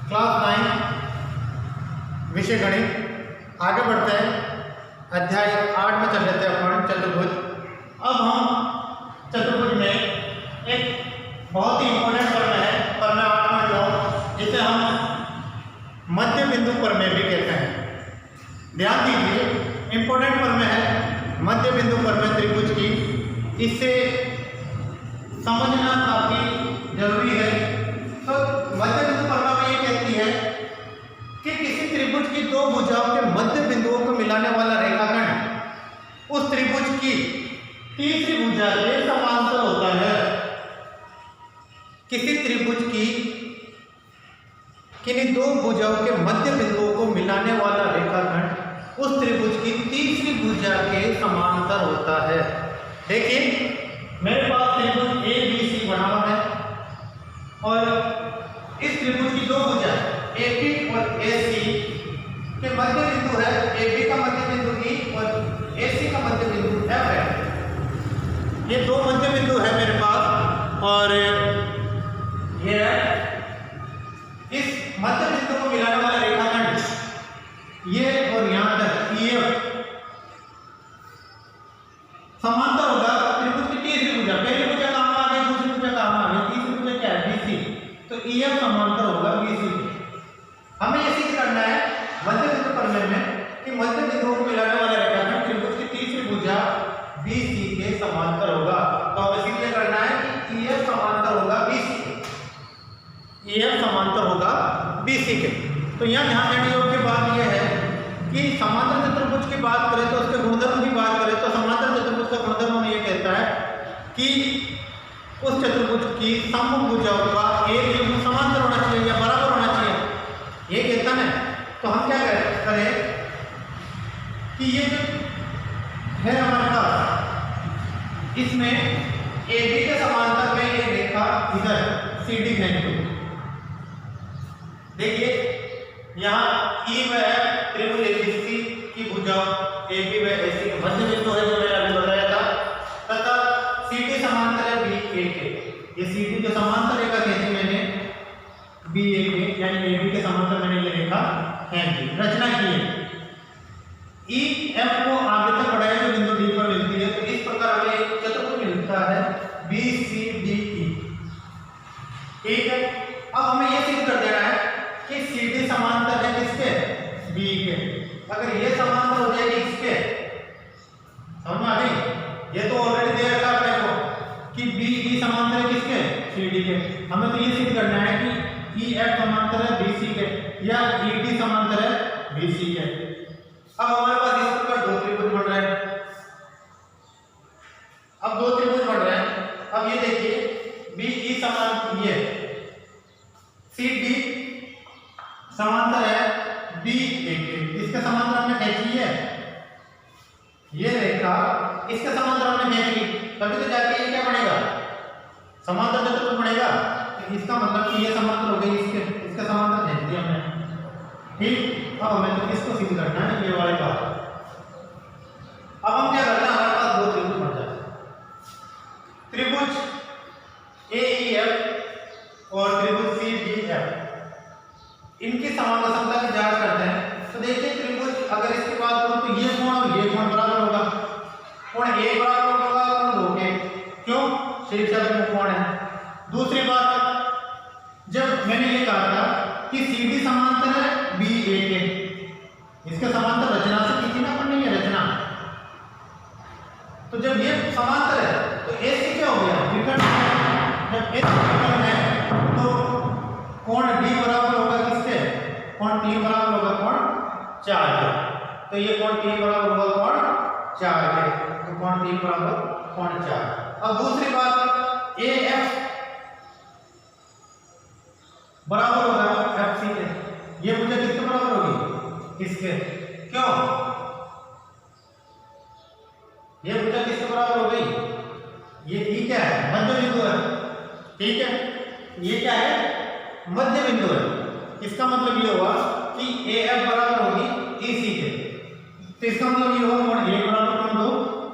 Class 9 विषय गणित। आगे बढ़ते हैं, अध्याय 8 में चल रहे थे अपन चतुर्भुज। अब हम चतुर्भुज में एक बहुत ही इंपॉर्टेंट प्रमेय है, प्रमेय 8.9, जिसे हम मध्य बिंदु प्रमेय भी कहते हैं। ध्यान दीजिए, इंपॉर्टेंट प्रमेय है मध्य बिंदु प्रमेय त्रिभुज की। इससे समझना काफी जरूरी है। तो मध्य बिंदु प्रमेय में ये कहती है कि किसी त्रिभुज की दो भुजाओं के मध्य बिंदुओं को मिलाने वाला रेखाखंड उस त्रिभुज की तीसरी भुजा के समांतर होता है। किसी त्रिभुज की किन्हीं दो भुजाओं के मध्य बिंदुओं को मिलाने वाला रेखाखंड उस त्रिभुज की तीसरी भुजा के समांतर होता है। देखिए, मेरे पास त्रिभुज ABC बना हुआ है और इस त्रिभुज की दो भुजा AP और AC के मध्य बिंदु है। AB का मध्य बिंदु E और AC का मध्य बिंदु F है। ये दो मध्य बिंदु है मेरे पास, और ये इस मध्य बिंदु को मिलाने वाला रेखाखंड ये और यहां तक EF समांतर होगा त्रिभुज की तीसरी भुजा। पहली भुजा कहां आ गई, दूसरी भुजा कहां आ गई, तीसरी भुजा क्या है, BC। तो EF समांतर होगा BC के। हमें ये सिद्ध करना है मध्य बिंदु प्रमेय में कि मध्य बिंदुओं को मिलाने वाला रेखाखंड त्रिभुज की तीसरी भुजा BC के समांतर होगा। तो हमें सिद्ध करना है कि EF समांतर होगा BC के। EF समांतर होगा BC के। तो यहाँ ध्यान देने योग्य बात यह है कि समांतर चतुर्भुज की बात करें तो उसके गुणधर्म की बात करें तो समांतर चतुर्भुज का गुणधर्म में ये कहता है कि उस चतुर्भुज की समभुजाओं का एक युग्म समांतर होना चाहिए या बराबर होना चाहिए, ये कहता है। तो हम क्या करें कि ये जो है हमारे पास, इसमें AB के समांतर में ये रेखा इधर CD है। देखिए, यहाँ E व F त्रिभुज ABC की भुजाओं AB व AC के मध्य बिंदु है, जो मैंने अभी बताया था, तथा CD समांतर है BA के। ये CD जो समांतर रेखा खींची मैंने BA के, यानी AB के समांतर मैंने ये रेखा खींची, रचना की है। EF को आगे तक बढ़ाया जो बिंदु D पर मिलती है, तो इस प्रकार हमें एक चतुर्भुज मिलता है BCDE। ठीक है, अब हमें यह सिद्ध कर देना है कि CD समांतर है किसके, B के। अगर ये समांतर हो जाएगी इसके, समझ में आ गई? ये तो ऑलरेडी दे रखा है अपने को कि BE समांतर है किसके, CD के। हमें तो ये सिद्ध करना है कि EF समांतर है BC के या ED समांतर है BC के। अब हमारे पास इस प्रकार दो त्रिभुज बन रहे हैं। अब दो त्रिभुज बन रहे हैं। अब ये देखिए, BE समांतर, ये CD समांतर है BA के। इसके समांतर हमने खींची है ये रेखा, इसके समांतर हमने खींच ली, तभी तो जाके ये क्या बनेगा, समांतर चतुर्भुज बनेगा। तो इसका मतलब कि ये समांतर हो गई इसके समांतर खींच दिया हमने। ठीक, अब हमें तो इसको सिद्ध करना है, ये वाले बात। अब हम क्या करते हैं, हमारे पास दो त्रिभुज बन जाते हैं, त्रिभुज AEF और त्रिभुज CDF। इनकी समांतरता की जांच करते हैं। तो देखिए, त्रिभुज अगर इसकी बात करूं तो ये कोण और ये कोण बराबर होगा। कोण A बराबर होगा कोण 2 के, क्यों, शीर्षक में कोण है। दूसरी बात, जब मैंने ये कहा था कि CD समांतर है BA के, इसके समांतर रचना से किसी ना पर नहीं है रचना। तो जब ये समांतर है तो AC क्या हो गया, विकर्ण। जब AC विकर्ण है तो कोण D बराबर होगा किसके, कोण 3 बराबर होगा कोण 4 के। तो ये कोण 3 बराबर होगा कोण 4 के, तो कोण 3 बराबर कोण 4। अब दूसरी बात, AF बराबर होगा FC के। ये भुजा किसके बराबर होगी, इसके। क्यों, ये भुजा किसके बराबर हो गई, ये E क्या है, मध्य बिंदु है। ठीक है, ये क्या है, मध्य बिंदु है। इसका मतलब ये हुआ कि AF बराबर होगी EC के। तो इसका मतलब ये होगा कोण A बराबर कोण 2,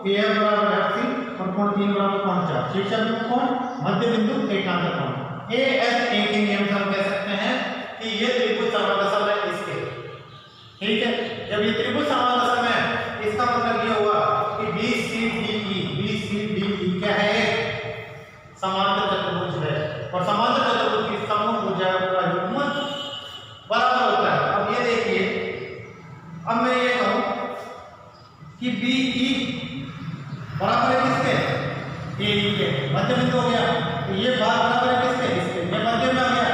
AF बराबर FC और कोण 3 बराबर कोण 4। शीर्षक में कोण, मध्य बिंदु, एकांतर कोण। ASA के नियम से हम कह सकते हैं कि ये त्रिभुज समांतर है इसके, ठीक है। जब ये त्रिभुज समांतर है इसका मतलब ये हुआ कि BCDE क्या है, समांतर चतुर्भुज है, और समांतर चतुर्भुज की समूह भुजा का युग्मन बराबर होता है। अब ये देखिए, अब मैं ये कहूं कि BE बराबर है किसके, AE के, मध्य बिंदु हो गया, तो ये भाग बराबर है किसके, इसके, ये मध्य में आ गया,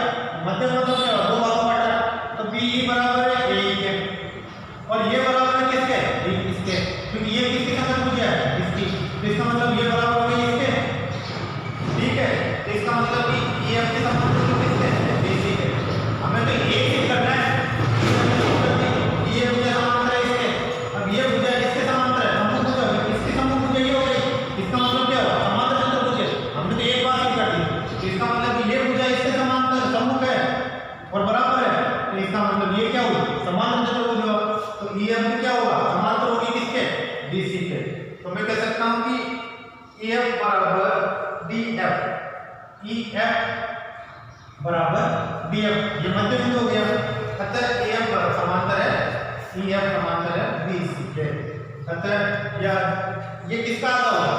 मध्य मतलब क्या, दो भागों में बांटा, तो BE बराबर है AE के, और ये बराबर है किसके, इसके, क्योंकि ये किसके संगत भुजा है, इसकी, तो इसका मतलब ये बराबर हो गई इसके, ठीक है। तो इसका मतलब कि ये आपके संबंध किसके, BC के। हमें तो ये चीज करना है, ये भुजा समांतर है इसके, अब ये भुजा इसके समांतर है, समूह भुजा, इसकी समूह भुजा ये हो गई, इसका मतलब क्या हुआ, समांतर चतुर्भुज है। हमने तो एक बात ही कर दी, तो इसका मतलब कि ये भुजा इसके समांतर सम्मुख है और बराबर है, तो इसका मतलब ये क्या हुई, समांतर चतुर्भुज हुआ। तो ये अब क्या होगा, समांतर होगी किसके, BC के। तो मैं कह सकता हूं कि EF बराबर DF, EF बराबर DF, ये मध्य बिंदु हो गया, अतः EF समांतर है, EF समांतर है BC के। अतः ये किसका आधा होगा,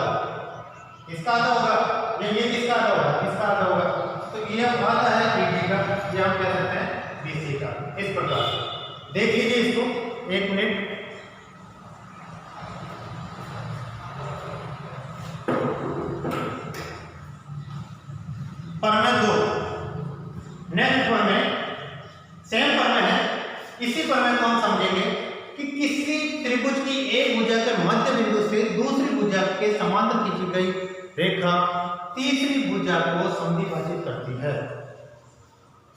इसका आधा होगा, या ये किसका आधा होगा, इसका आधा होगा, तो EF आधा है ED का, ये हम कह सकते हैं BC का। इस प्रकार देख लीजिए इसको, एक मिनट, प्रमेय 2, नेक्स्ट प्रमेय सेम प्रमेय है। इसी प्रमेय को हम समझेंगे कि किसी त्रिभुज की एक भुजा के मध्य बिंदु से दूसरी भुजा के समांतर खींची गई रेखा तीसरी भुजा को समद्विभाजित करती है।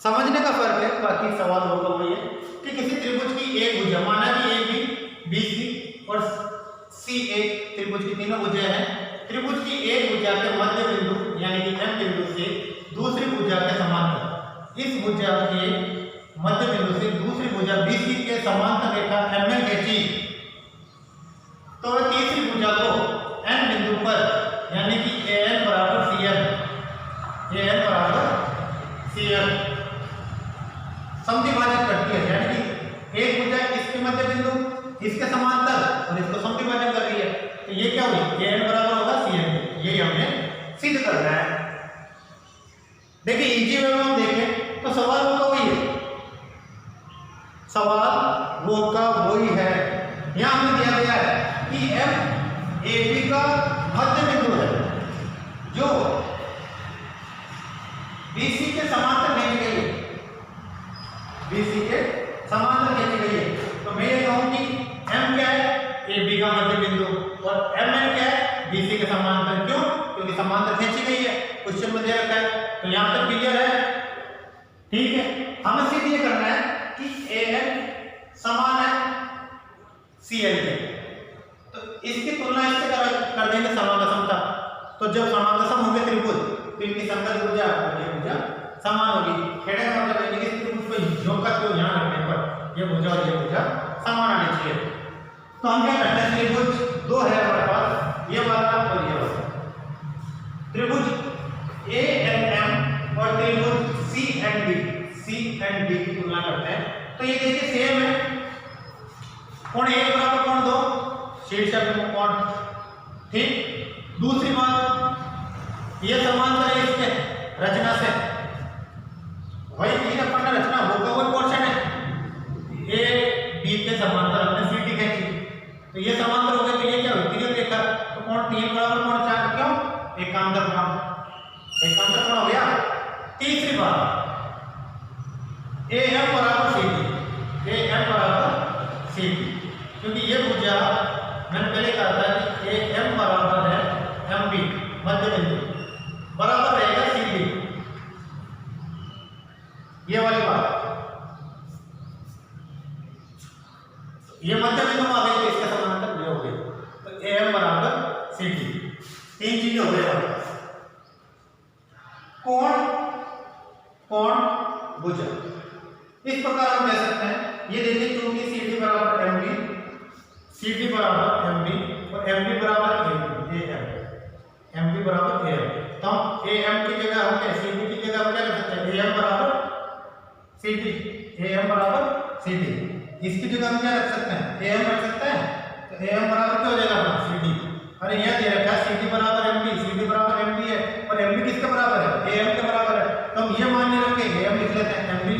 समझने का फर्क है, बाकी सवाल होगा वो ये कि किसी त्रिभुज की एक भुजा, माना कि AB BC और CA त्रिभुज की तीनों भुजाएं हैं, त्रिभुज की एक भुजा के मध्य बिंदु यानी कि M बिंदु से दूसरी भुजा के समांतर, इस भुजा के मध्य बिंदु से दूसरी भुजा BC के समांतर रेखा MN खींची, तो वह तीसरी भुजा को N बिंदु पर यानी कि AN बराबर CN समद्विभाजित करती है, यानी कि एक भुजा इसके मध्य बिंदु इसके समांतर और इसको समद्विभाजन कर रही है, तो ये क्या हुई, AN बराबर होगा CN, यही हमें सिद्ध करना है। देखिए इजी वे में हम देखें तो सवाल वो का वही है, सवाल वो का वही है। यहां हमें दिया गया है कि F AB का मध्य बिंदु है जो BC के समांतर खींची गई है, BC के समांतर खींची गई है, तो मैं ये कहूं कि M क्या है, AB का मध्य बिंदु, और MN क्या है, BC के समांतर। क्यों, क्योंकि समांतर खींची गई है, क्वेश्चन में दे रखा है, तो यहां तक क्लियर है, ठीक है। हमें सिर्फ ये करना है कि AN समान है CN के, तो इसकी तुलना इससे कर देंगे समांतर, तो जब समांतर होंगे त्रिभुज तो इनकी संगत भुजा और ये भुजा समान होगी। कहने का मतलब है कि इस त्रिभुज को योग का को ध्यान रखने पर ये भुजा और ये भुजा समान आनी चाहिए। तो हम क्या करते हैं, त्रिभुज दो है हमारे पास, ये वाला और ये वाला, त्रिभुज ANM और त्रिभुज CND की तुलना करते हैं। तो ये देखिए सेम है, कोण एक बराबर कोण दो, शीर्षक में कोण, ठीक। दूसरी बात ये समांतर है इसके रचना से, वही तीन अपन ने रचना वो का वही पोर्शन है, A B के समांतर हमने CD खींची, तो ये समांतर हो गए, तो ये क्या हुई, तीन रेखा, तो कोण 3 बराबर कोण 4, क्यों, एकांतर कोण हो गया। तीसरी बात AM बराबर CD, क्योंकि ये भुजा मैंने पहले कहा था कि AM बराबर है MB मध्य बिंदु बराबर रहेगा CD, ये वाली बात, ये मध्य बिंदु में आ गई, तो इसके समांतर ये हो गई, तो AM बराबर CD, तीन चीजें हो गई। कोण भुजा इस प्रकार हम कह सकते हैं, ये देखिए चूंकि CD बराबर MB, CD बराबर MB और MB बराबर AM, MB बराबर AM, तो हम AM की जगह हम क्या, CD की जगह हम क्या कर सकते हैं, AM बराबर सी डी, ए एम बराबर सी डी। इसकी जगह हम क्या रख सकते हैं, ए एम रख सकते हैं। तो ए एम बराबर क्या हो जाएगा अपना सी डी। अरे यहाँ दे रखा है सी डी बराबर एम डी, सी डी बराबर एम डी है, और एम डी किसके बराबर है, ए एम के बराबर है। तो हम ये मान नहीं रखे, ए एम लिख लेते हैं, एम डी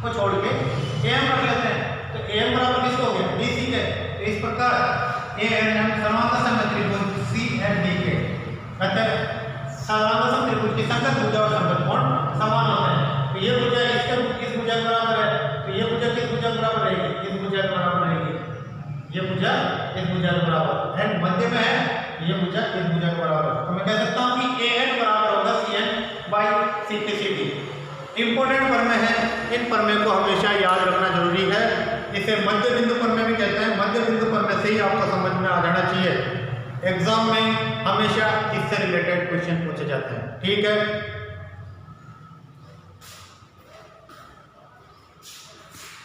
को छोड़ के ए एम रख लेते हैं। तो ए एम बराबर किसको हो गया, डी सी के। तो इस प्रकार ए एन एम समांतर संगत त्रिभुज सी एंड डी के अतः समांतर त्रिभुज की संगत भुजा और संगत कोण समान होते हैं। तो ये भुजा किस भुजा के बराबर है, तो ये भुजा किस भुजा के बराबर रहेगी, इस भुजा के बराबर रहेगी। ये भुजा इस भुजा के बराबर एंड मध्य में है, ये भुजा इस भुजा के बराबर। तो मैं कह सकता हूं कि ए एन बराबर होगा सी एन बाई सी के सी डी। इंपॉर्टेंट प्रमेय है, इन प्रमेय को हमेशा याद रखना जरूरी है। इसे मध्य बिंदु प्रमेय भी कहते हैं। मध्य बिंदु प्रमेय से ही आपको समझ में आ जाना चाहिए। एग्जाम में हमेशा इससे रिलेटेड क्वेश्चन पूछे जाते हैं। ठीक है।